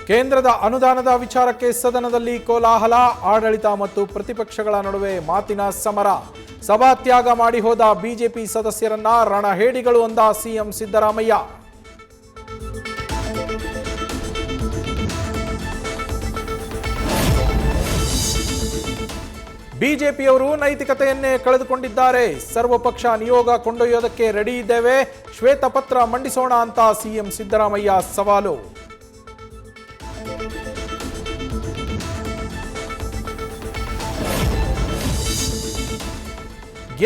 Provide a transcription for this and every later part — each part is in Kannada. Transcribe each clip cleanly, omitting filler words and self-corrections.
ಕೇಂದ್ರದ ಅನುದಾನದ ವಿಚಾರಕ್ಕೆ ಸದನದಲ್ಲಿ ಕೋಲಾಹಲ, ಆಡಳಿತ ಮತ್ತು ಪ್ರತಿಪಕ್ಷಗಳ ನಡುವೆ ಮಾತಿನ ಸಮರ. ಸಭಾತ್ಯಾಗ ಮಾಡಿ ಹೋದ ಬಿಜೆಪಿ ಸದಸ್ಯರನ್ನ ರಣಹೇಡಿಗಳು ಅಂದ ಸಿಎಂ ಸಿದ್ದರಾಮಯ್ಯ. ಬಿಜೆಪಿಯವರು ನೈತಿಕತೆಯನ್ನೇ ಕಳೆದುಕೊಂಡಿದ್ದಾರೆ. ಸರ್ವಪಕ್ಷ ನಿಯೋಗ ಕೊಂಡೊಯ್ಯೋದಕ್ಕೆ ರೆಡಿ ಇದ್ದೇವೆ, ಶ್ವೇತಪತ್ರ ಮಂಡಿಸೋಣ ಅಂತ ಸಿಎಂ ಸಿದ್ದರಾಮಯ್ಯ ಸವಾಲು.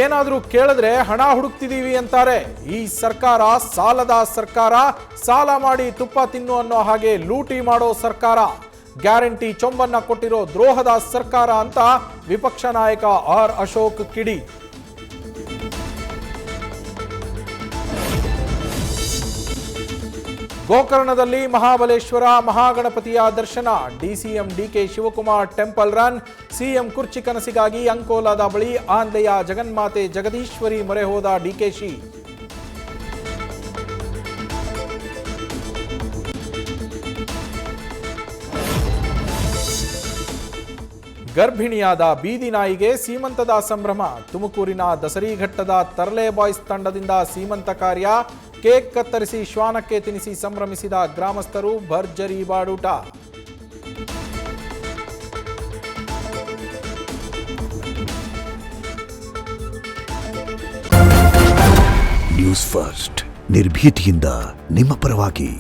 ಏನಾದರೂ ಕೇಳಿದ್ರೆ ಹಣ ಹುಡುಕ್ತಿದೀವಿ ಅಂತಾರೆ. ಈ ಸರ್ಕಾರ ಸಾಲದ ಸರ್ಕಾರ, ಸಾಲ ಮಾಡಿ ತುಪ್ಪ ತಿನ್ನು ಅನ್ನೋ ಹಾಗೆ ಲೂಟಿ ಮಾಡೋ ಸರ್ಕಾರ, ಗ್ಯಾರಂಟಿ ಚೊಂಬನ್ನ ಕೊಟ್ಟಿರೋ ದ್ರೋಹದ ಸರ್ಕಾರ ಅಂತ ವಿಪಕ್ಷ ನಾಯಕ ಆರ್ ಅಶೋಕ್ ಕಿಡಿ. ಗೋಕರ್ಣದಲ್ಲಿ ಮಹಾಬಲೇಶ್ವರ ಮಹಾಗಣಪತಿಯ ದರ್ಶನ, DCM DK Shivakumar temple run, CM ಕುರ್ಚಿ ಕನಸಿಗಾಗಿ ಅಂಕೋಲಾದ ಬಳಿ ಆಂಧ್ಲೆಯ ಜಗನ್ಮಾತೆ ಜಗದೀಶ್ವರಿ ಮೊರೆ ಹೋದ ಡಿಕೆಶಿ. ಗರ್ಭಿಣಿಯಾದ ಬೀದಿ ನಾಯಿಗೆ ಸೀಮಂತದ ಸಂಭ್ರಮ, ತುಮಕೂರಿನ ದಸರಿಘಟ್ಟದ ತರ್ಲೆ ಬಾಯ್ಸ್ ತಂಡದಿಂದ ಸೀಮಂತ ಕಾರ್ಯ, ಕೇಕ್ ಕತ್ತರಿಸಿ ಶ್ವಾನಕ್ಕೆ ತಿನ್ನಿಸಿ ಸಂಭ್ರಮಿಸಿದ ಗ್ರಾಮಸ್ಥರು, ಭರ್ಜರಿ ಬಾಡೂಟ. ನ್ಯೂಸ್ ಫಸ್ಟ್, ನಿರ್ಭೀತಿಯಿಂದ ನಿಮ್ಮ ಪರವಾಗಿ.